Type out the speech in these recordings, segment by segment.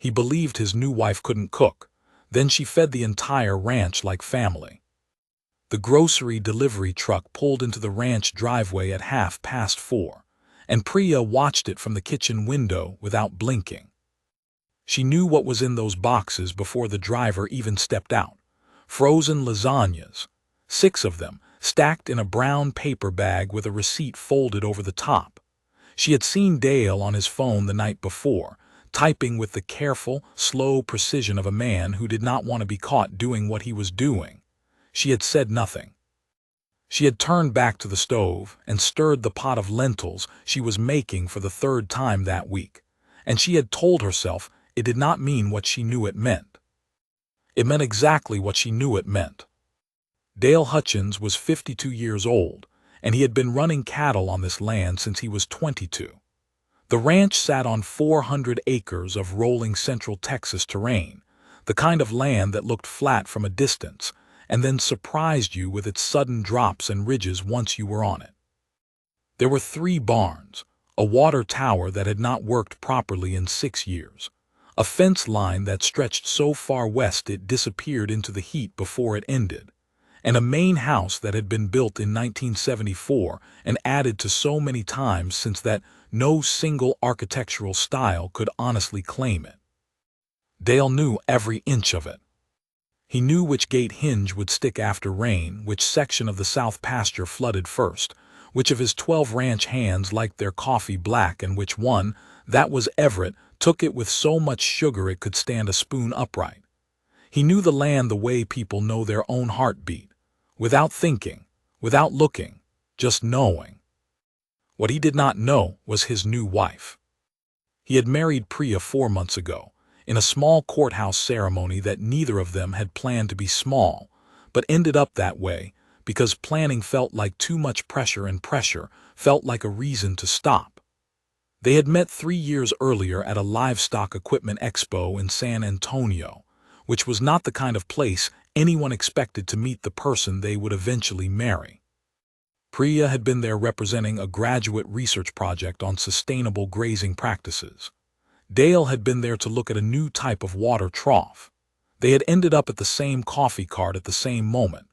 He believed his new wife couldn't cook. Then she fed the entire ranch like family. The grocery delivery truck pulled into the ranch driveway at 4:30, and Priya watched it from the kitchen window without blinking. She knew what was in those boxes before the driver even stepped out. Frozen lasagnas, 6 of them, stacked in a brown paper bag with a receipt folded over the top. She had seen Dale on his phone the night before, typing with the careful, slow precision of a man who did not want to be caught doing what he was doing. She had said nothing. She had turned back to the stove and stirred the pot of lentils she was making for the 3rd time that week, and she had told herself it did not mean what she knew it meant. It meant exactly what she knew it meant. Dale Hutchins was 52 years old, and he had been running cattle on this land since he was 22. The ranch sat on 400 acres of rolling Central Texas terrain, the kind of land that looked flat from a distance, and then surprised you with its sudden drops and ridges once you were on it. There were 3 barns, a water tower that had not worked properly in 6 years, a fence line that stretched so far west it disappeared into the heat before it ended, and a main house that had been built in 1974 and added to so many times since that no single architectural style could honestly claim it. Dale knew every inch of it. He knew which gate hinge would stick after rain, which section of the south pasture flooded first, which of his 12 ranch hands liked their coffee black, and which one, that was Everett, took it with so much sugar it could stand a spoon upright. He knew the land the way people know their own heartbeat, without thinking, without looking, just knowing. What he did not know was his new wife. He had married Priya 4 months ago, in a small courthouse ceremony that neither of them had planned to be small, but ended up that way because planning felt like too much pressure, and pressure felt like a reason to stop. They had met 3 years earlier at a livestock equipment expo in San Antonio, which was not the kind of place anyone expected to meet the person they would eventually marry. Priya had been there representing a graduate research project on sustainable grazing practices. Dale had been there to look at a new type of water trough. They had ended up at the same coffee cart at the same moment,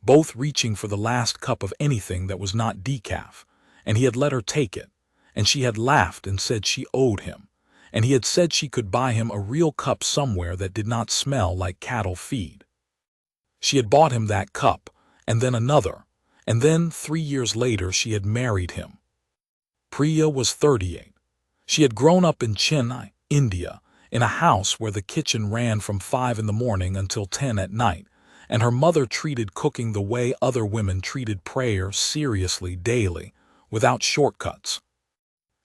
both reaching for the last cup of anything that was not decaf, and he had let her take it, and she had laughed and said she owed him, and he had said she could buy him a real cup somewhere that did not smell like cattle feed. She had bought him that cup, and then another, and then 3 years later she had married him. Priya was 38. She had grown up in Chennai, India, in a house where the kitchen ran from 5 in the morning until 10 at night, and her mother treated cooking the way other women treated prayer, seriously, daily, without shortcuts.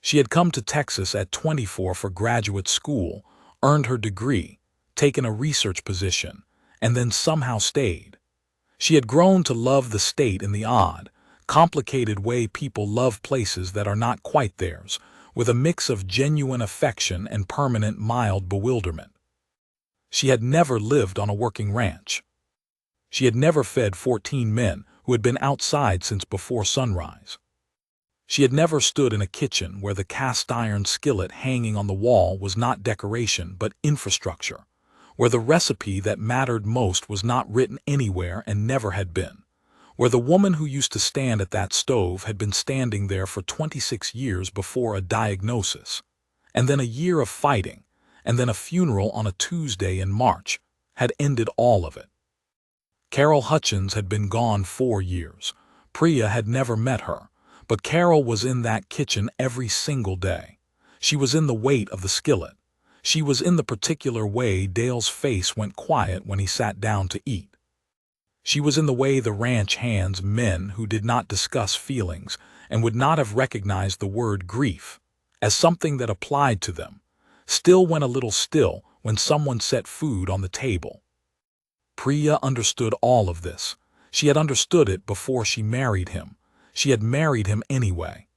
She had come to Texas at 24 for graduate school, earned her degree, taken a research position, and then somehow stayed. She had grown to love the state in the odd, complicated way people love places that are not quite theirs, with a mix of genuine affection and permanent mild bewilderment. She had never lived on a working ranch. She had never fed 14 men who had been outside since before sunrise. She had never stood in a kitchen where the cast-iron skillet hanging on the wall was not decoration but infrastructure, where the recipe that mattered most was not written anywhere and never had been, where the woman who used to stand at that stove had been standing there for 26 years before a diagnosis, and then a year of fighting, and then a funeral on a Tuesday in March, had ended all of it. Carol Hutchins had been gone 4 years. Priya had never met her, but Carol was in that kitchen every single day. She was in the weight of the skillet. She was in the particular way Dale's face went quiet when he sat down to eat. She was in the way the ranch hands men who did not discuss feelings and would not have recognized the word grief as something that applied to them, still went a little still when someone set food on the table. Priya understood all of this. She had understood it before she married him. She had married him anyway.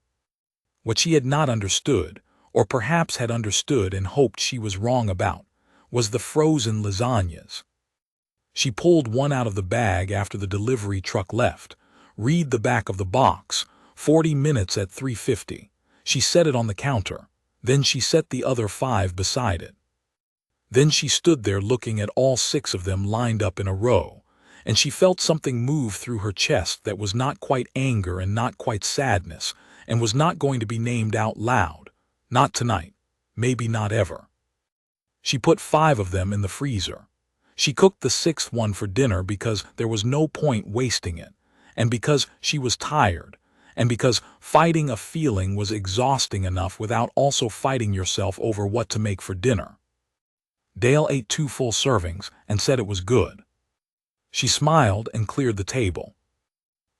What she had not understood, or perhaps had understood and hoped she was wrong about, was the frozen lasagnas. She pulled one out of the bag after the delivery truck left. Read the back of the box. 40 minutes at 3:50. She set it on the counter. Then she set the other 5 beside it. Then she stood there looking at all 6 of them lined up in a row, and she felt something move through her chest that was not quite anger and not quite sadness, and was not going to be named out loud. Not tonight. Maybe not ever. She put 5 of them in the freezer. She cooked the 6th one for dinner because there was no point wasting it, and because she was tired, and because fighting a feeling was exhausting enough without also fighting yourself over what to make for dinner. Dale ate 2 full servings and said it was good. She smiled and cleared the table.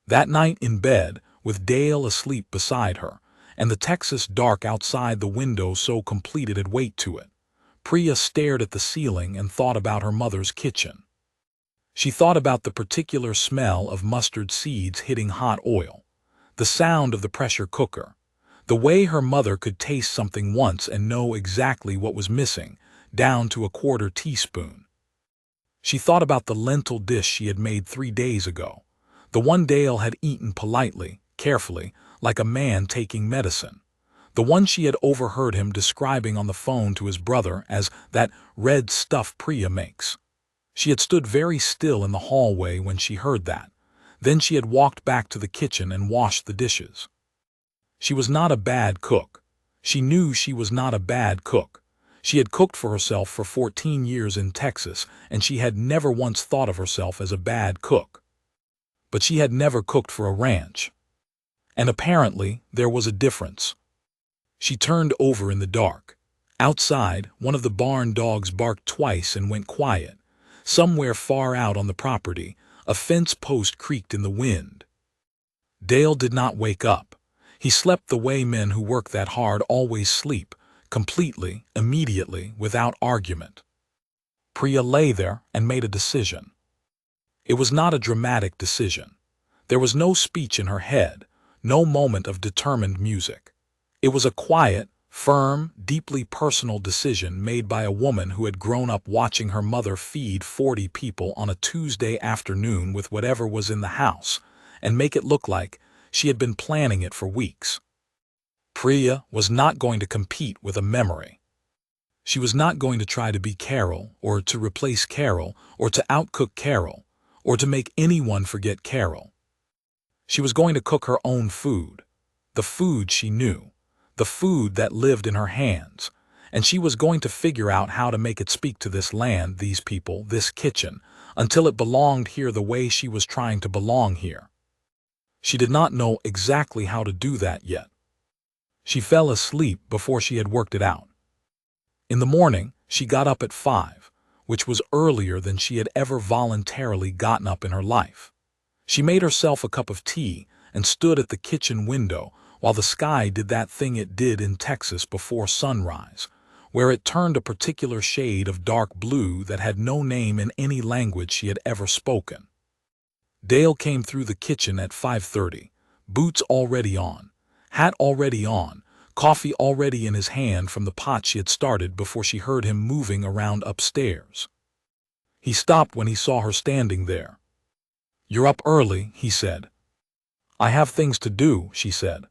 That night in bed, with Dale asleep beside her, and the Texas dark outside the window so complete it'd weight to it, Priya stared at the ceiling and thought about her mother's kitchen. She thought about the particular smell of mustard seeds hitting hot oil, the sound of the pressure cooker, the way her mother could taste something once and know exactly what was missing, down to a quarter teaspoon. She thought about the lentil dish she had made 3 days ago, the one Dale had eaten politely, carefully, like a man taking medicine, the one she had overheard him describing on the phone to his brother as that red stuff Priya makes. She had stood very still in the hallway when she heard that. Then she had walked back to the kitchen and washed the dishes. She was not a bad cook. She knew she was not a bad cook. She had cooked for herself for 14 years in Texas, and she had never once thought of herself as a bad cook. But she had never cooked for a ranch. And apparently there was a difference. She turned over in the dark. Outside, one of the barn dogs barked twice and went quiet. Somewhere far out on the property, a fence post creaked in the wind. Dale did not wake up. He slept the way men who work that hard always sleep, completely, immediately, without argument. Priya lay there and made a decision. It was not a dramatic decision. There was no speech in her head, no moment of determined music. It was a quiet, firm, deeply personal decision made by a woman who had grown up watching her mother feed 40 people on a Tuesday afternoon with whatever was in the house, and make it look like she had been planning it for weeks. Priya was not going to compete with a memory. She was not going to try to be Carol, or to replace Carol, or to outcook Carol, or to make anyone forget Carol. She was going to cook her own food, the food she knew, the food that lived in her hands, and she was going to figure out how to make it speak to this land, these people, this kitchen, until it belonged here the way she was trying to belong here. She did not know exactly how to do that yet. She fell asleep before she had worked it out. In the morning, she got up at 5, which was earlier than she had ever voluntarily gotten up in her life. She made herself a cup of tea and stood at the kitchen window while the sky did that thing it did in Texas before sunrise, where it turned a particular shade of dark blue that had no name in any language she had ever spoken. Dale came through the kitchen at 5:30, boots already on, hat already on, coffee already in his hand from the pot she had started before she heard him moving around upstairs. He stopped when he saw her standing there. "You're up early," he said. "I have things to do," she said.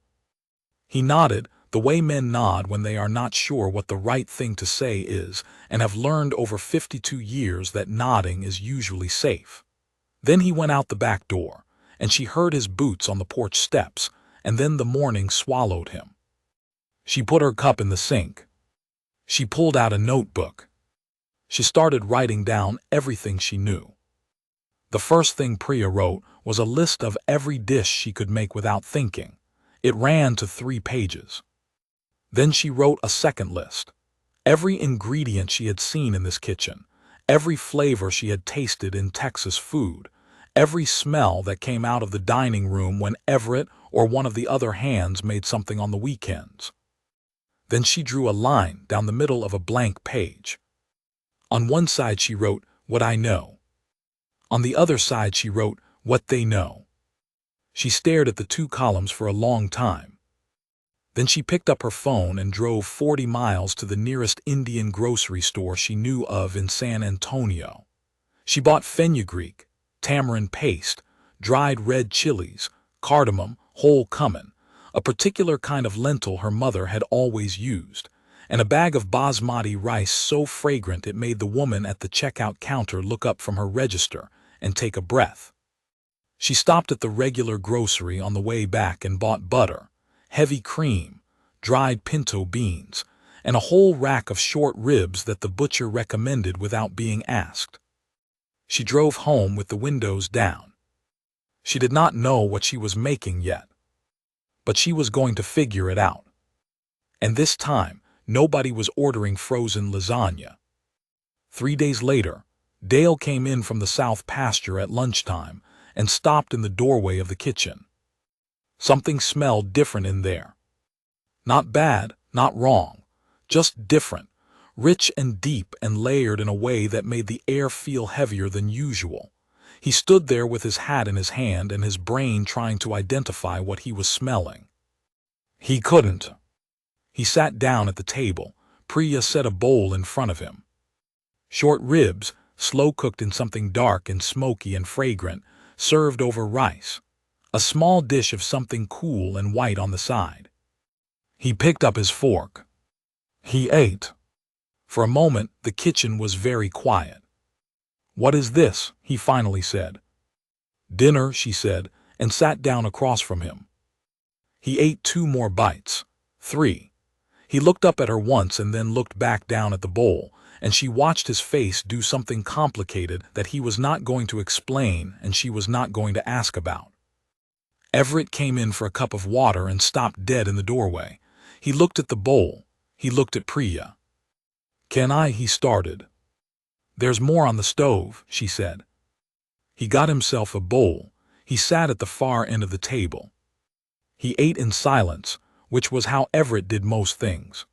He nodded, the way men nod when they are not sure what the right thing to say is and have learned over 52 years that nodding is usually safe. Then he went out the back door, and she heard his boots on the porch steps, and then the morning swallowed him. She put her cup in the sink. She pulled out a notebook. She started writing down everything she knew. The first thing Priya wrote was a list of every dish she could make without thinking. It ran to 3 pages. Then she wrote a second list. Every ingredient she had seen in this kitchen, every flavor she had tasted in Texas food, every smell that came out of the dining room when Everett or one of the other hands made something on the weekends. Then she drew a line down the middle of a blank page. On one side she wrote, "What I know." On the other side she wrote, "What they know." She stared at the 2 columns for a long time. Then she picked up her phone and drove 40 miles to the nearest Indian grocery store she knew of in San Antonio. She bought fenugreek, tamarind paste, dried red chilies, cardamom, whole cumin, a particular kind of lentil her mother had always used, and a bag of basmati rice so fragrant it made the woman at the checkout counter look up from her register and take a breath. She stopped at the regular grocery on the way back and bought butter, heavy cream, dried pinto beans, and a whole rack of short ribs that the butcher recommended without being asked. She drove home with the windows down. She did not know what she was making yet, but she was going to figure it out. And this time, nobody was ordering frozen lasagna. 3 days later, Dale came in from the south pasture at lunchtime and stopped in the doorway of the kitchen. Something smelled different in there. Not bad, not wrong, just different, rich and deep and layered in a way that made the air feel heavier than usual. He stood there with his hat in his hand and his brain trying to identify what he was smelling. He couldn't. He sat down at the table. Priya set a bowl in front of him. Short ribs, slow-cooked in something dark and smoky and fragrant, served over rice. A small dish of something cool and white on the side. He picked up his fork. He ate. For a moment, the kitchen was very quiet. "What is this?" he finally said. "Dinner," she said, and sat down across from him. He ate 2 more bites. 3. He looked up at her once and then looked back down at the bowl, and she watched his face do something complicated that he was not going to explain and she was not going to ask about. Everett came in for a cup of water and stopped dead in the doorway. He looked at the bowl. He looked at Priya. "Can I?" he started. "There's more on the stove," she said. He got himself a bowl. He sat at the far end of the table. He ate in silence, which was how Everett did most things.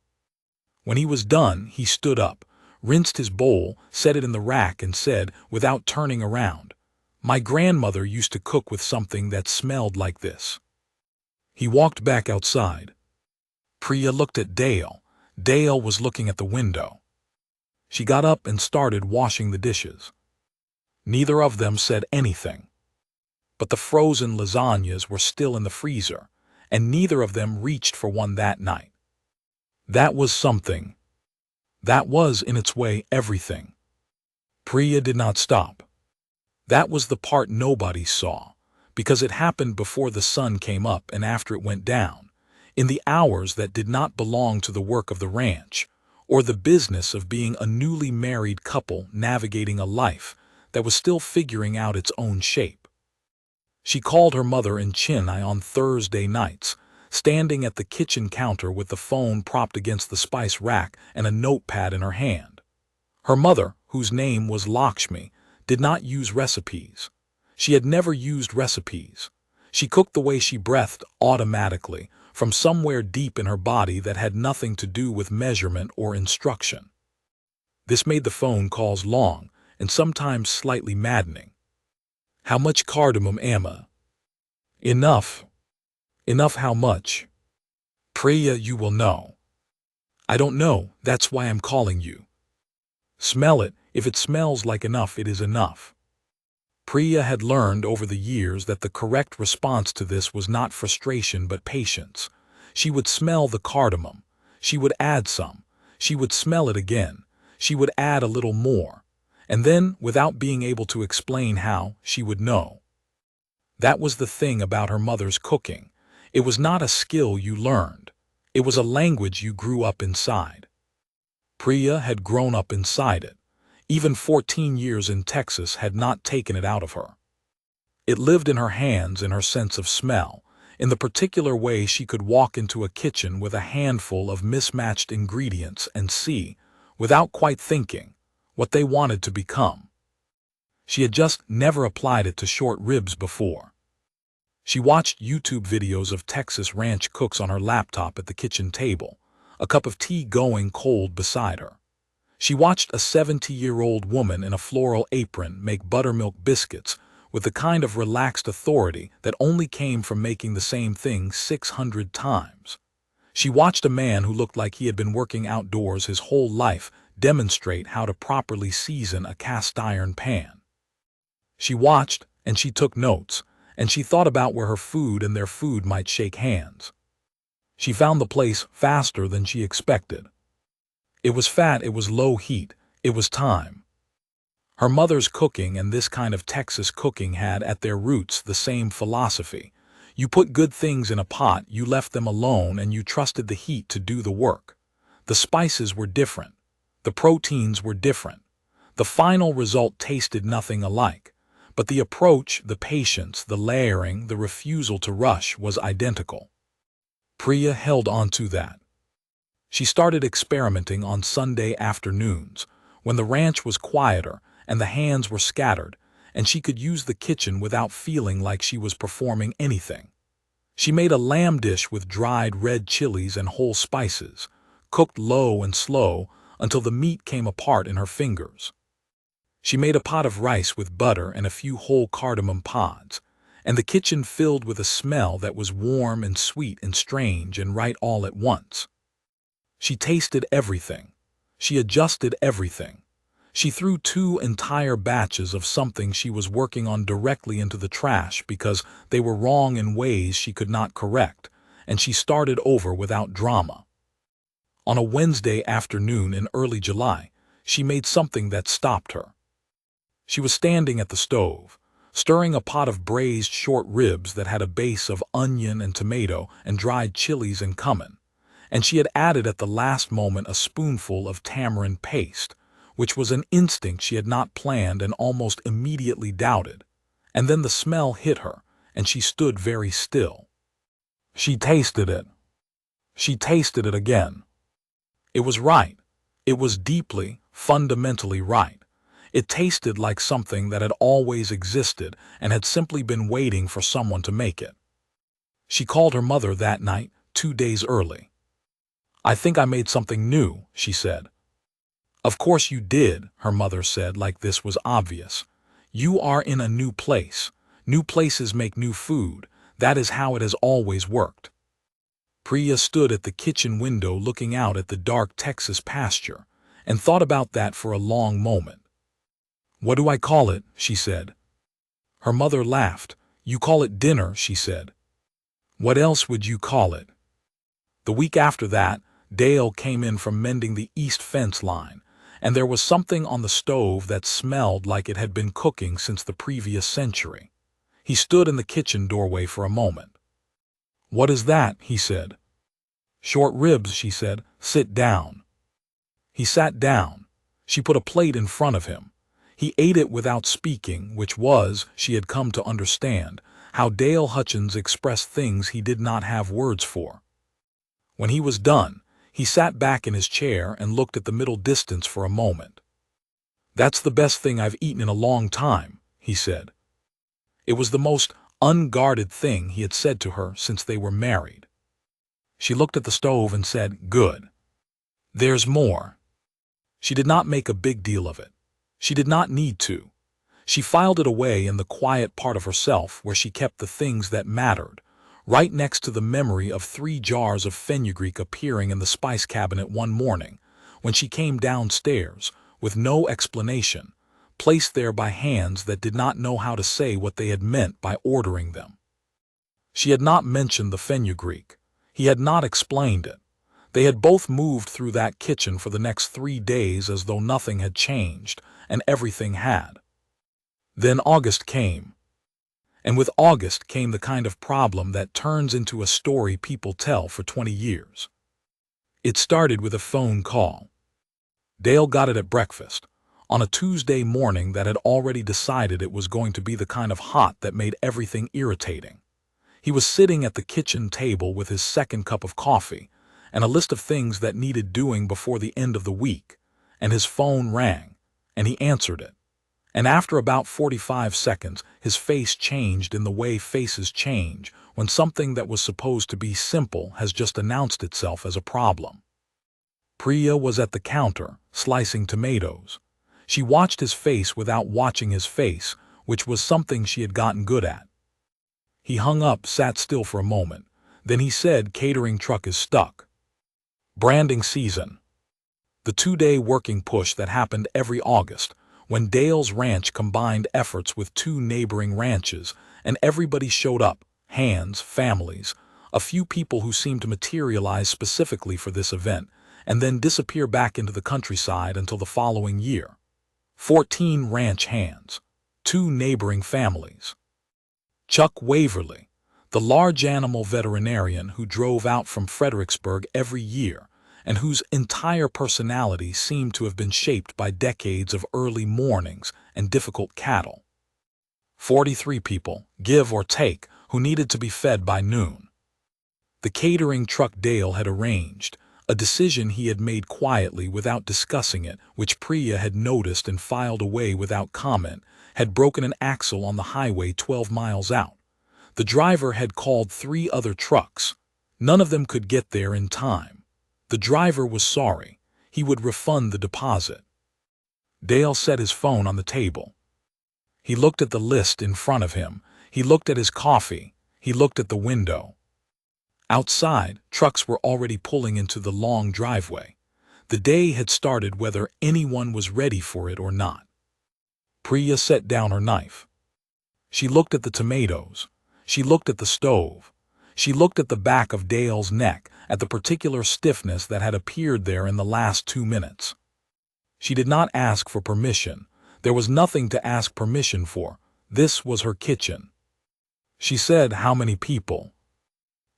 When he was done, he stood up, rinsed his bowl, set it in the rack, and said, without turning around, "My grandmother used to cook with something that smelled like this." He walked back outside. Priya looked at Dale. Dale was looking at the window. She got up and started washing the dishes. Neither of them said anything. But the frozen lasagnas were still in the freezer, and neither of them reached for one that night. That was something. That was, in its way, everything. Priya did not stop. That was the part nobody saw, because it happened before the sun came up and after it went down, in the hours that did not belong to the work of the ranch, or the business of being a newly married couple navigating a life that was still figuring out its own shape. She called her mother in Chennai on Thursday nights, standing at the kitchen counter with the phone propped against the spice rack and a notepad in her hand. Her mother, whose name was Lakshmi, did not use recipes. She had never used recipes. She cooked the way she breathed automatically, from somewhere deep in her body that had nothing to do with measurement or instruction. This made the phone calls long and sometimes slightly maddening. "How much cardamom, Amma?" "Enough." "Enough how much?" "Priya, you will know." "I don't know, that's why I'm calling you." "Smell it. If it smells like enough, it is enough." Priya had learned over the years that the correct response to this was not frustration but patience. She would smell the cardamom. She would add some. She would smell it again. She would add a little more. And then, without being able to explain how, she would know. That was the thing about her mother's cooking. It was not a skill you learned. It was a language you grew up inside. Priya had grown up inside it. Even 14 years in Texas had not taken it out of her. It lived in her hands, in her sense of smell, in the particular way she could walk into a kitchen with a handful of mismatched ingredients and see, without quite thinking, what they wanted to become. She had just never applied it to short ribs before. She watched YouTube videos of Texas ranch cooks on her laptop at the kitchen table, a cup of tea going cold beside her. She watched a 70-year-old woman in a floral apron make buttermilk biscuits with the kind of relaxed authority that only came from making the same thing 600 times. She watched a man who looked like he had been working outdoors his whole life demonstrate how to properly season a cast-iron pan. She watched, and she took notes, and she thought about where her food and their food might shake hands. She found the place faster than she expected. It was fat, it was low heat, it was time. Her mother's cooking and this kind of Texas cooking had at their roots the same philosophy. You put good things in a pot, you left them alone, and you trusted the heat to do the work. The spices were different. The proteins were different. The final result tasted nothing alike. But the approach, the patience, the layering, the refusal to rush was identical. Priya held on to that. She started experimenting on Sunday afternoons, when the ranch was quieter and the hands were scattered, and she could use the kitchen without feeling like she was performing anything. She made a lamb dish with dried red chilies and whole spices, cooked low and slow until the meat came apart in her fingers. She made a pot of rice with butter and a few whole cardamom pods, and the kitchen filled with a smell that was warm and sweet and strange and right all at once. She tasted everything. She adjusted everything. She threw 2 entire batches of something she was working on directly into the trash because they were wrong in ways she could not correct, and she started over without drama. On a Wednesday afternoon in early July, she made something that stopped her. She was standing at the stove, stirring a pot of braised short ribs that had a base of onion and tomato and dried chilies and cumin, and she had added at the last moment a spoonful of tamarind paste, which was an instinct she had not planned and almost immediately doubted. And then the smell hit her, and she stood very still. She tasted it. She tasted it again. It was right. It was deeply, fundamentally right. It tasted like something that had always existed and had simply been waiting for someone to make it. She called her mother that night, 2 days early. "I think I made something new," she said. "Of course you did," her mother said, like this was obvious. "You are in a new place. New places make new food. That is how it has always worked." Priya stood at the kitchen window looking out at the dark Texas pasture and thought about that for a long moment. "What do I call it?" she said. Her mother laughed. "You call it dinner," she said. "What else would you call it?" The week after that, Dale came in from mending the east fence line, and there was something on the stove that smelled like it had been cooking since the previous century. He stood in the kitchen doorway for a moment. "What is that?" he said. "Short ribs," she said. "Sit down." He sat down. She put a plate in front of him. He ate it without speaking, which was, she had come to understand, how Dale Hutchins expressed things he did not have words for. When he was done, he sat back in his chair and looked at the middle distance for a moment. "That's the best thing I've eaten in a long time," he said. It was the most unguarded thing he had said to her since they were married. She looked at the stove and said, "Good. There's more." She did not make a big deal of it. She did not need to. She filed it away in the quiet part of herself where she kept the things that mattered, right next to the memory of 3 jars of fenugreek appearing in the spice cabinet one morning when she came downstairs, with no explanation, placed there by hands that did not know how to say what they had meant by ordering them. She had not mentioned the fenugreek. He had not explained it. They had both moved through that kitchen for the next 3 days as though nothing had changed, and everything had. Then August came. And with August came the kind of problem that turns into a story people tell for 20 years. It started with a phone call. Dale got it at breakfast, on a Tuesday morning that had already decided it was going to be the kind of hot that made everything irritating. He was sitting at the kitchen table with his second cup of coffee and a list of things that needed doing before the end of the week, and his phone rang, and he answered it. And after about 45 seconds, his face changed in the way faces change when something that was supposed to be simple has just announced itself as a problem. Priya was at the counter, slicing tomatoes. She watched his face without watching his face, which was something she had gotten good at. He hung up, sat still for a moment. Then he said, "Catering truck is stuck." Branding season. The 2-day working push that happened every August, when Dale's ranch combined efforts with 2 neighboring ranches, and everybody showed up, hands, families, a few people who seemed to materialize specifically for this event, and then disappear back into the countryside until the following year. 14 ranch hands, 2 neighboring families. Chuck Waverly, the large animal veterinarian who drove out from Fredericksburg every year and whose entire personality seemed to have been shaped by decades of early mornings and difficult cattle. 43 people, give or take, who needed to be fed by noon. The catering truck Dale had arranged, a decision he had made quietly without discussing it, which Priya had noticed and filed away without comment, had broken an axle on the highway 12 miles out. The driver had called 3 other trucks. None of them could get there in time. The driver was sorry. He would refund the deposit. Dale set his phone on the table. He looked at the list in front of him. He looked at his coffee. He looked at the window. Outside, trucks were already pulling into the long driveway. The day had started whether anyone was ready for it or not. Priya set down her knife. She looked at the tomatoes. She looked at the stove. She looked at the back of Dale's neck, at the particular stiffness that had appeared there in the last 2 minutes. She did not ask for permission. There was nothing to ask permission for. This was her kitchen. She said, "How many people?"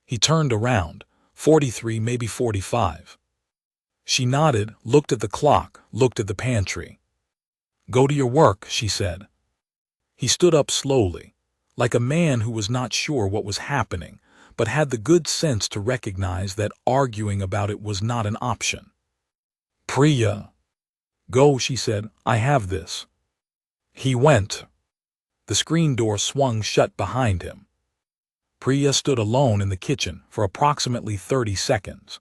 He turned around. 43, maybe 45. She nodded, looked at the clock, looked at the pantry. "Go to your work," she said. He stood up slowly, like a man who was not sure what was happening, but had the good sense to recognize that arguing about it was not an option. "Priya." "Go," she said. "I have this." He went. The screen door swung shut behind him. Priya stood alone in the kitchen for approximately 30 seconds.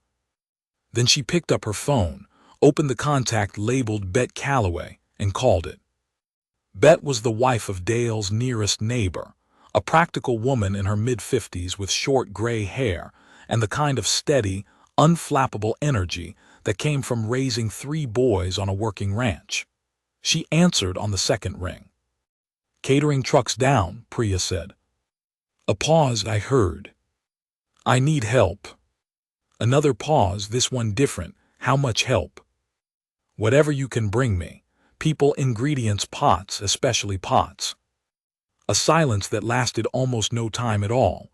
Then she picked up her phone, opened the contact labeled Bet Calloway, and called it. Bet was the wife of Dale's nearest neighbor, a practical woman in her mid-50s with short gray hair and the kind of steady, unflappable energy that came from raising 3 boys on a working ranch. She answered on the second ring. "Catering trucks down," Priya said. A pause. "I heard. I need help." Another pause, this one different. "How much help?" "Whatever you can bring me. People, ingredients, pots, especially pots." A silence that lasted almost no time at all.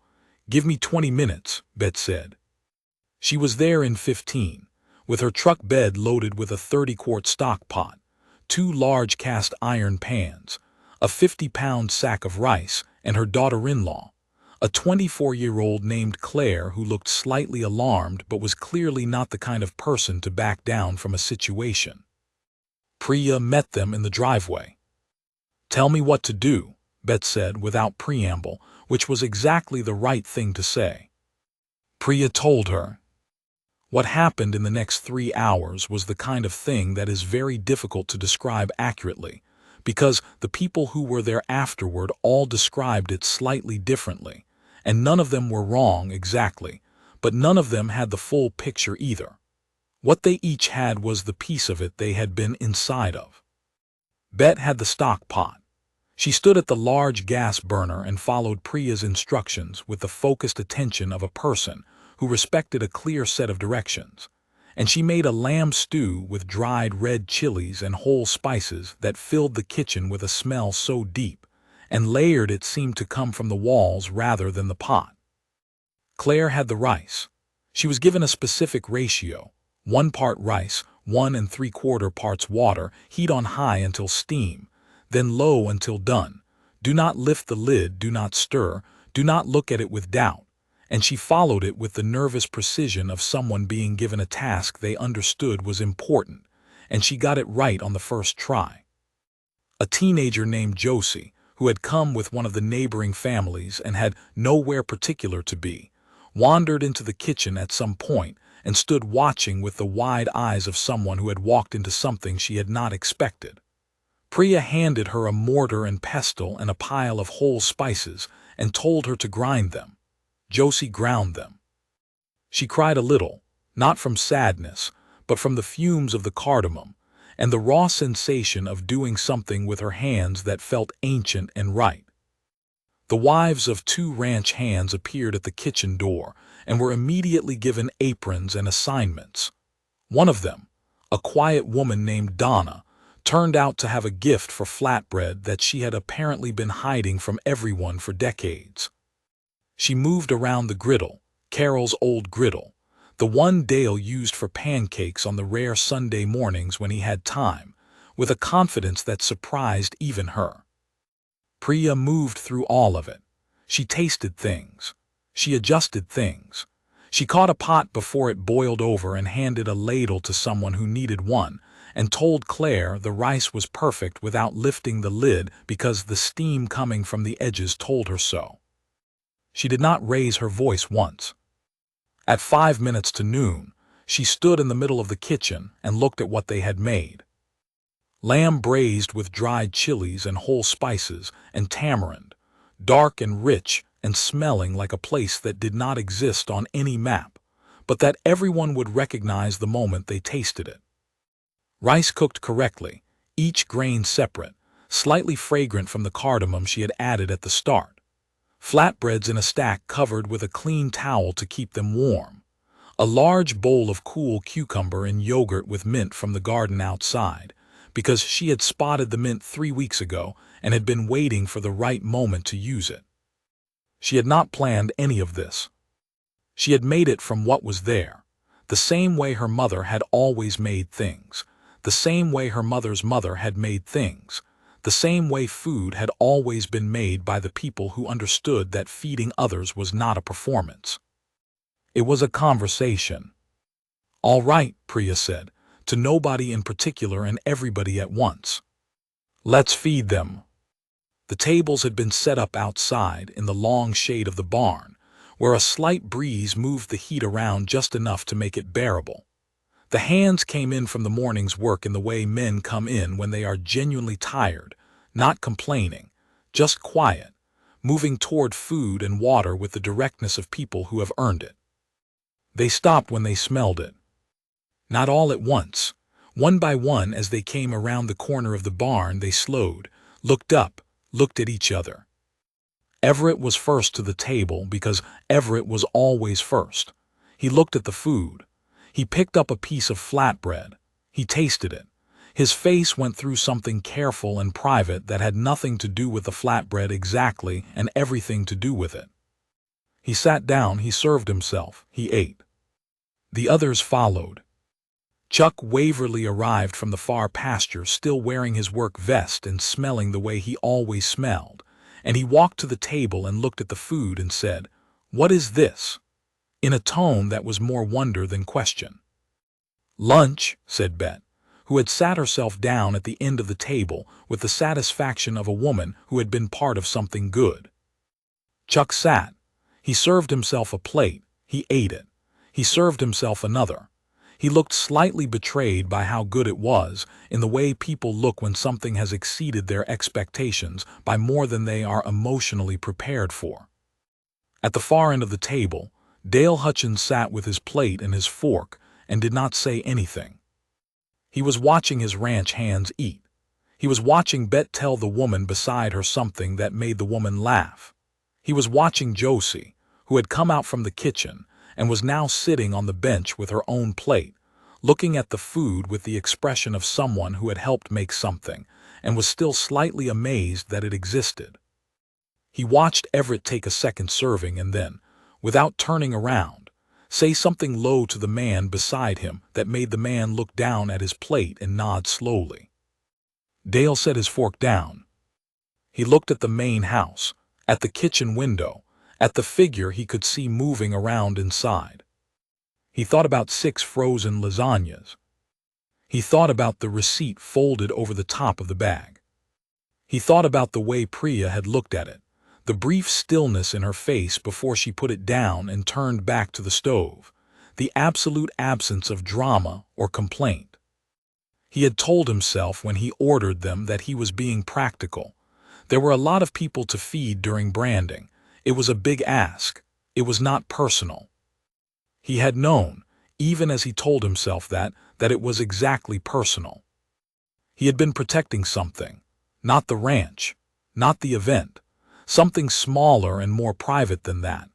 "Give me 20 minutes, Bet said." She was there in 15, with her truck bed loaded with a 30-quart stock pot, 2 large cast iron pans, a 50-pound sack of rice, and her daughter-in-law, a 24-year-old named Claire who looked slightly alarmed but was clearly not the kind of person to back down from a situation. Priya met them in the driveway. "Tell me what to do," Bet said without preamble, which was exactly the right thing to say. Priya told her. What happened in the next 3 hours was the kind of thing that is very difficult to describe accurately, because the people who were there afterward all described it slightly differently, and none of them were wrong exactly, but none of them had the full picture either. What they each had was the piece of it they had been inside of. Bet had the stock pot. She stood at the large gas burner and followed Priya's instructions with the focused attention of a person who respected a clear set of directions, and she made a lamb stew with dried red chilies and whole spices that filled the kitchen with a smell so deep and layered it seemed to come from the walls rather than the pot. Claire had the rice. She was given a specific ratio: 1 part rice, 1 3/4 parts water, heat on high until steam, then low until done. Do not lift the lid, do not stir, do not look at it with doubt. And she followed it with the nervous precision of someone being given a task they understood was important, and she got it right on the first try. A teenager named Josie, who had come with one of the neighboring families and had nowhere particular to be, wandered into the kitchen at some point and stood watching with the wide eyes of someone who had walked into something she had not expected. Priya handed her a mortar and pestle and a pile of whole spices and told her to grind them. Josie ground them. She cried a little, not from sadness, but from the fumes of the cardamom, and the raw sensation of doing something with her hands that felt ancient and right. The wives of 2 ranch hands appeared at the kitchen door and were immediately given aprons and assignments. One of them, a quiet woman named Donna, turned out to have a gift for flatbread that she had apparently been hiding from everyone for decades. She moved around the griddle, Carol's old griddle, the one Dale used for pancakes on the rare Sunday mornings when he had time, with a confidence that surprised even her. Priya moved through all of it. She tasted things. She adjusted things. She caught a pot before it boiled over and handed a ladle to someone who needed one, and told Claire the rice was perfect without lifting the lid because the steam coming from the edges told her so. She did not raise her voice once. At 5 minutes to noon, she stood in the middle of the kitchen and looked at what they had made. Lamb braised with dried chilies and whole spices and tamarind, dark and rich and smelling like a place that did not exist on any map, but that everyone would recognize the moment they tasted it. Rice cooked correctly, each grain separate, slightly fragrant from the cardamom she had added at the start. Flatbreads in a stack covered with a clean towel to keep them warm. A large bowl of cool cucumber and yogurt with mint from the garden outside, because she had spotted the mint 3 weeks ago and had been waiting for the right moment to use it. She had not planned any of this. She had made it from what was there, the same way her mother had always made things, the same way her mother's mother had made things, the same way food had always been made by the people who understood that feeding others was not a performance. It was a conversation. "All right," Priya said, to nobody in particular and everybody at once. "Let's feed them." The tables had been set up outside in the long shade of the barn, where a slight breeze moved the heat around just enough to make it bearable. The hands came in from the morning's work in the way men come in when they are genuinely tired, not complaining, just quiet, moving toward food and water with the directness of people who have earned it. They stopped when they smelled it. Not all at once. One by one, as they came around the corner of the barn, they slowed, looked up, looked at each other. Everett was first to the table because Everett was always first. He looked at the food. He picked up a piece of flatbread. He tasted it. His face went through something careful and private that had nothing to do with the flatbread exactly and everything to do with it. He sat down, he served himself, he ate. The others followed. Chuck Waverly arrived from the far pasture still wearing his work vest and smelling the way he always smelled, and he walked to the table and looked at the food and said, "What is this?" in a tone that was more wonder than question. "Lunch," said Bet, who had sat herself down at the end of the table with the satisfaction of a woman who had been part of something good. Chuck sat. He served himself a plate. He ate it. He served himself another. He looked slightly betrayed by how good it was, in the way people look when something has exceeded their expectations by more than they are emotionally prepared for. At the far end of the table, Dale Hutchins sat with his plate and his fork and did not say anything. He was watching his ranch hands eat. He was watching Bet tell the woman beside her something that made the woman laugh. He was watching Josie, who had come out from the kitchen and was now sitting on the bench with her own plate, looking at the food with the expression of someone who had helped make something and was still slightly amazed that it existed. He watched Everett take a second serving and then, without turning around, say something low to the man beside him that made the man look down at his plate and nod slowly. Dale set his fork down. He looked at the main house, at the kitchen window, at the figure he could see moving around inside. He thought about 6 frozen lasagnas. He thought about the receipt folded over the top of the bag. He thought about the way Priya had looked at it, the brief stillness in her face before she put it down and turned back to the stove, the absolute absence of drama or complaint. He had told himself when he ordered them that he was being practical. There were a lot of people to feed during branding. It was a big ask. It was not personal. He had known, even as he told himself that it was exactly personal. He had been protecting something, not the ranch, not the event, something smaller and more private than that,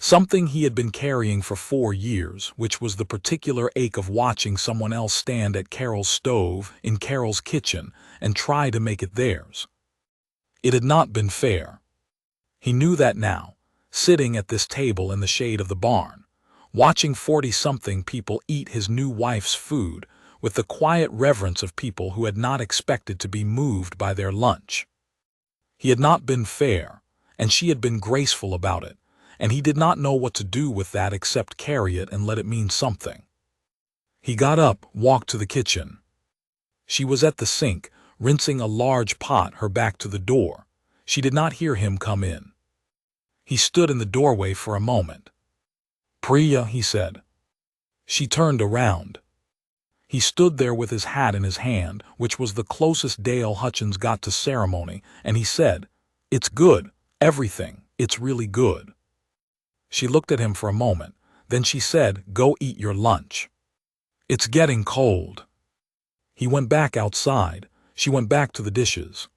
Something he had been carrying for 4 years, which was the particular ache of watching someone else stand at Carol's stove in Carol's kitchen and try to make it theirs. It had not been fair. He knew that now, sitting at this table in the shade of the barn, watching 40-something people eat his new wife's food with the quiet reverence of people who had not expected to be moved by their lunch. He had not been fair, and she had been graceful about it, and he did not know what to do with that except carry it and let it mean something. He got up, walked to the kitchen. She was at the sink, rinsing a large pot, her back to the door. She did not hear him come in. He stood in the doorway for a moment. "Priya," he said. She turned around. He stood there with his hat in his hand, which was the closest Dale Hutchins got to ceremony, and he said, "It's good, everything, it's really good." She looked at him for a moment, then she said, "Go eat your lunch. It's getting cold." He went back outside. She went back to the dishes.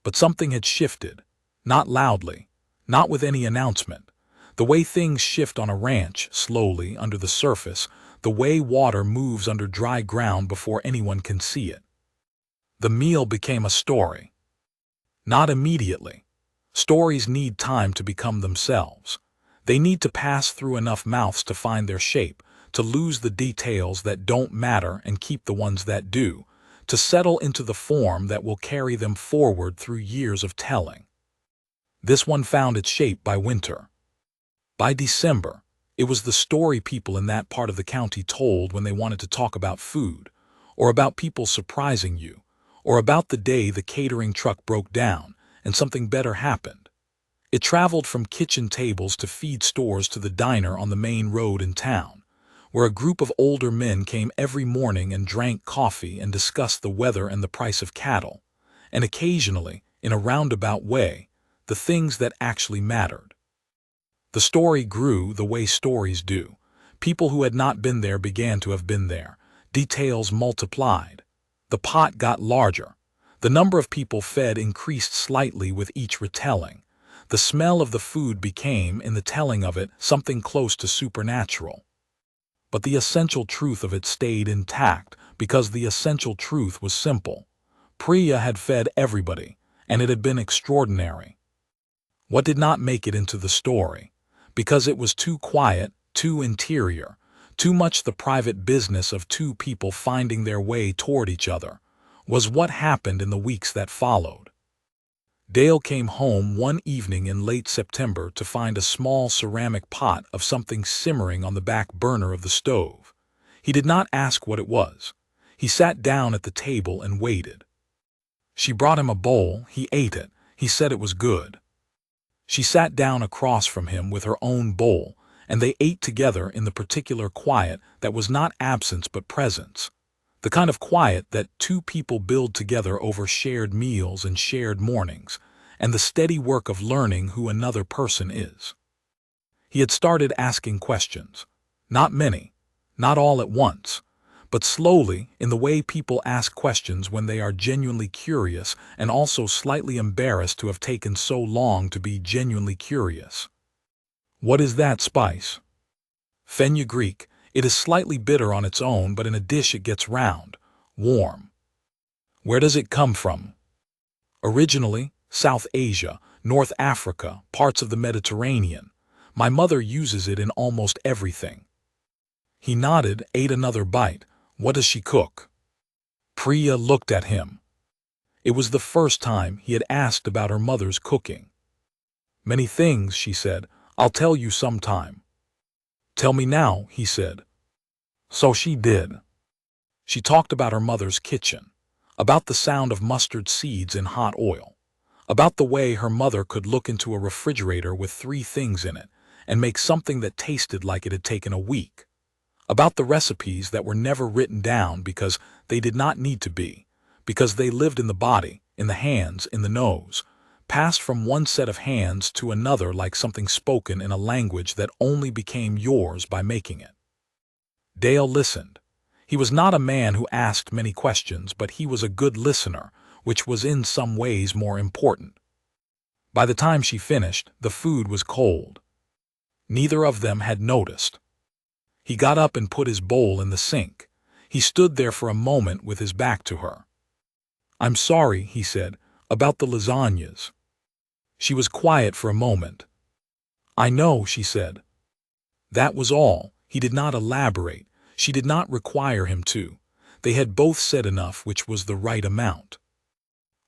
But something had shifted, not loudly, not with any announcement. The way things shift on a ranch, slowly, under the surface, the way water moves under dry ground before anyone can see it. The meal became a story. Not immediately. Stories need time to become themselves. They need to pass through enough mouths to find their shape, to lose the details that don't matter and keep the ones that do, to settle into the form that will carry them forward through years of telling. This one found its shape by winter. By December, it was the story people in that part of the county told when they wanted to talk about food, or about people surprising you, or about the day the catering truck broke down and something better happened. It traveled from kitchen tables to feed stores to the diner on the main road in town, where a group of older men came every morning and drank coffee and discussed the weather and the price of cattle, and occasionally, in a roundabout way, the things that actually mattered. The story grew the way stories do. People who had not been there began to have been there. Details multiplied. The pot got larger. The number of people fed increased slightly with each retelling. The smell of the food became, in the telling of it, something close to supernatural. But the essential truth of it stayed intact, because the essential truth was simple. Priya had fed everybody, and it had been extraordinary. What did not make it into the story? Because it was too quiet, too interior, too much the private business of two people finding their way toward each other, was what happened in the weeks that followed. Dale came home one evening in late September to find a small ceramic pot of something simmering on the back burner of the stove. He did not ask what it was. He sat down at the table and waited. She brought him a bowl. He ate it. He said it was good. She sat down across from him with her own bowl, and they ate together in the particular quiet that was not absence but presence. The kind of quiet that two people build together over shared meals and shared mornings, and the steady work of learning who another person is. He had started asking questions. Not many, not all at once, but slowly, in the way people ask questions when they are genuinely curious and also slightly embarrassed to have taken so long to be genuinely curious. "What is that spice?" "Fenugreek. It is slightly bitter on its own, but in a dish it gets round, warm." "Where does it come from?" "Originally, South Asia, North Africa, parts of the Mediterranean. My mother uses it in almost everything." He nodded, ate another bite. "What does she cook?" Priya looked at him. It was the first time he had asked about her mother's cooking. "Many things," she said. "I'll tell you sometime." "Tell me now," he said. So she did. She talked about her mother's kitchen, about the sound of mustard seeds in hot oil, about the way her mother could look into a refrigerator with 3 things in it and make something that tasted like it had taken a week, about the recipes that were never written down because they did not need to be, because they lived in the body, in the hands, in the nose, passed from one set of hands to another like something spoken in a language that only became yours by making it. Dale listened. He was not a man who asked many questions, but he was a good listener, which was in some ways more important. By the time she finished, the food was cold. Neither of them had noticed. He got up and put his bowl in the sink. He stood there for a moment with his back to her. "I'm sorry," he said, "about the lasagnas." She was quiet for a moment. "I know," she said. That was all. He did not elaborate. She did not require him to. They had both said enough, which was the right amount.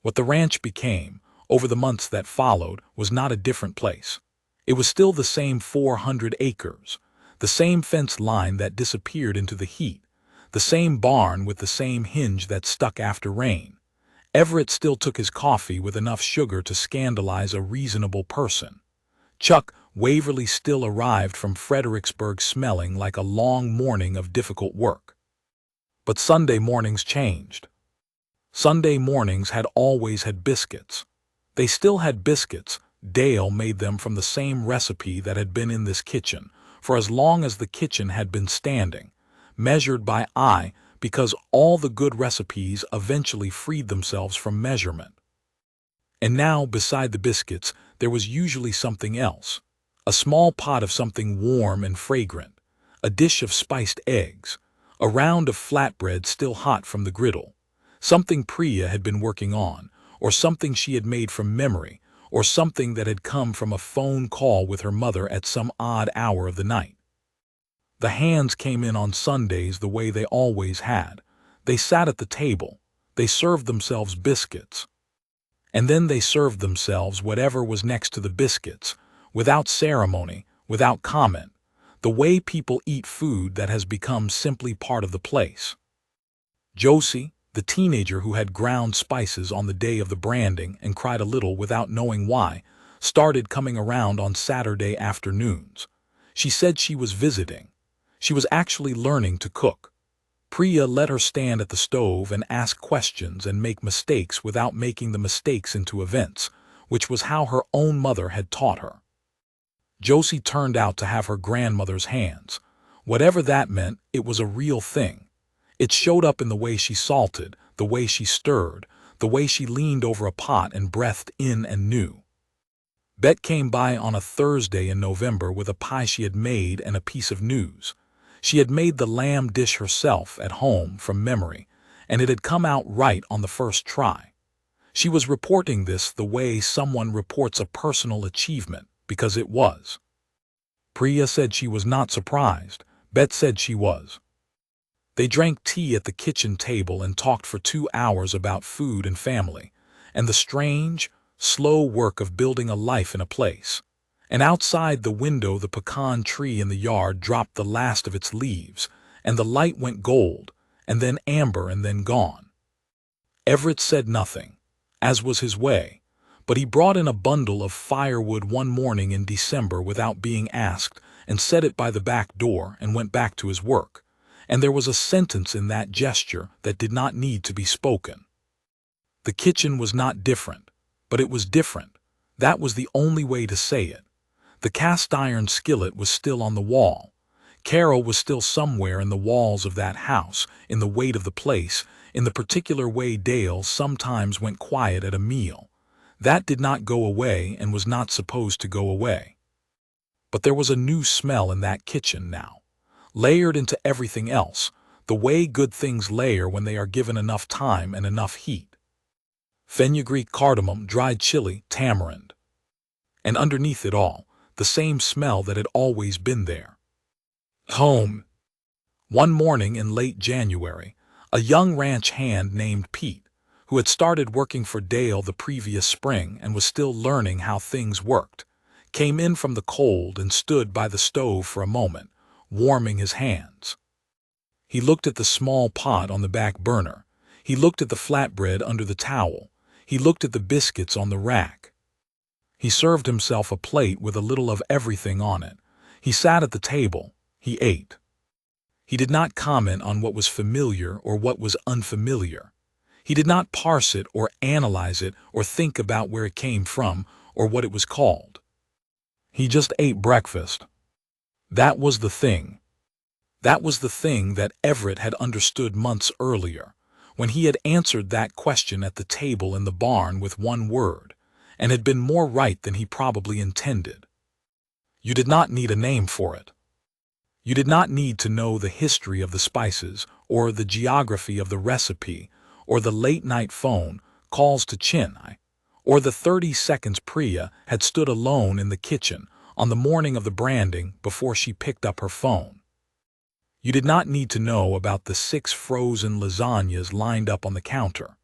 What the ranch became, over the months that followed, was not a different place. It was still the same 400 acres, the same fence line that disappeared into the heat, the same barn with the same hinge that stuck after rain. Everett still took his coffee with enough sugar to scandalize a reasonable person. Chuck Waverly still arrived from Fredericksburg smelling like a long morning of difficult work. But Sunday mornings changed. Sunday mornings had always had biscuits. They still had biscuits. Dale made them from the same recipe that had been in this kitchen for as long as the kitchen had been standing, measured by eye, because all the good recipes eventually freed themselves from measurement. And now, beside the biscuits, there was usually something else. A small pot of something warm and fragrant, a dish of spiced eggs, a round of flatbread still hot from the griddle, something Priya had been working on, or something she had made from memory, or something that had come from a phone call with her mother at some odd hour of the night. The hands came in on Sundays the way they always had. They sat at the table. They served themselves biscuits. And then they served themselves whatever was next to the biscuits, without ceremony, without comment, the way people eat food that has become simply part of the place. Josie, the teenager who had ground spices on the day of the branding and cried a little without knowing why, started coming around on Saturday afternoons. She said she was visiting. She was actually learning to cook. Priya let her stand at the stove and ask questions and make mistakes without making the mistakes into events, which was how her own mother had taught her. Josie turned out to have her grandmother's hands. Whatever that meant, it was a real thing. It showed up in the way she salted, the way she stirred, the way she leaned over a pot and breathed in and knew. Bet came by on a Thursday in November with a pie she had made and a piece of news. She had made the lamb dish herself at home from memory, and it had come out right on the first try. She was reporting this the way someone reports a personal achievement, because it was. Priya said she was not surprised. Bet said she was. They drank tea at the kitchen table and talked for 2 hours about food and family, and the strange, slow work of building a life in a place. And outside the window the pecan tree in the yard dropped the last of its leaves, and the light went gold, and then amber, and then gone. Everett said nothing, as was his way, but he brought in a bundle of firewood one morning in December without being asked, and set it by the back door and went back to his work, and there was a sentence in that gesture that did not need to be spoken. The kitchen was not different, but it was different. That was the only way to say it. The cast-iron skillet was still on the wall. Carol was still somewhere in the walls of that house, in the weight of the place, in the particular way Dale sometimes went quiet at a meal. That did not go away and was not supposed to go away. But there was a new smell in that kitchen now, layered into everything else, the way good things layer when they are given enough time and enough heat. Fenugreek, cardamom, dried chili, tamarind. And underneath it all, the same smell that had always been there. Home. One morning in late January, a young ranch hand named Pete, who had started working for Dale the previous spring and was still learning how things worked, came in from the cold and stood by the stove for a moment, warming his hands. He looked at the small pot on the back burner. He looked at the flatbread under the towel. He looked at the biscuits on the rack. He served himself a plate with a little of everything on it. He sat at the table. He ate. He did not comment on what was familiar or what was unfamiliar. He did not parse it or analyze it or think about where it came from or what it was called. He just ate breakfast. That was the thing. That was the thing that Everett had understood months earlier, when he had answered that question at the table in the barn with one word, and had been more right than he probably intended. You did not need a name for it. You did not need to know the history of the spices, or the geography of the recipe, or the late-night phone calls to Chennai, or the 30 seconds Priya had stood alone in the kitchen on the morning of the branding before she picked up her phone. You did not need to know about the 6 frozen lasagnas lined up on the counter,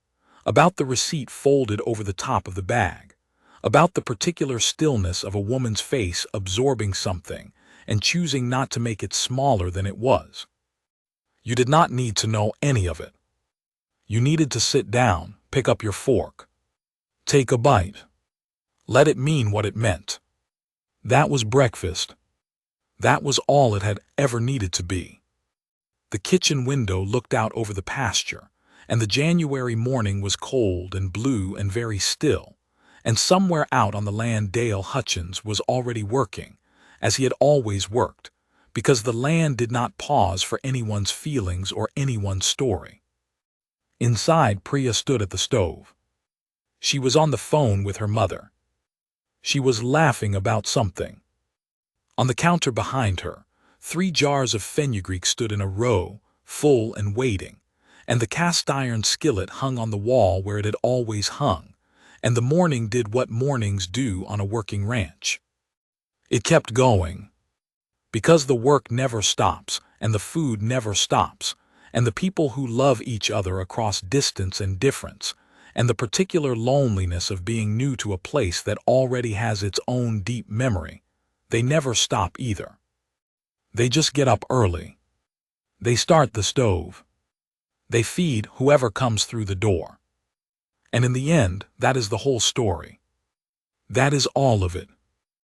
about the receipt folded over the top of the bag, about the particular stillness of a woman's face absorbing something and choosing not to make it smaller than it was. You did not need to know any of it. You needed to sit down, pick up your fork, take a bite. Let it mean what it meant. That was breakfast. That was all it had ever needed to be. The kitchen window looked out over the pasture, and the January morning was cold and blue and very still, and somewhere out on the land Dale Hutchins was already working, as he had always worked, because the land did not pause for anyone's feelings or anyone's story. Inside, Priya stood at the stove. She was on the phone with her mother. She was laughing about something. On the counter behind her, 3 jars of fenugreek stood in a row, full and waiting, and the cast-iron skillet hung on the wall where it had always hung, and the morning did what mornings do on a working ranch. It kept going. Because the work never stops, and the food never stops, and the people who love each other across distance and difference, and the particular loneliness of being new to a place that already has its own deep memory, they never stop either. They just get up early. They start the stove. They feed whoever comes through the door. And in the end, that is the whole story. That is all of it.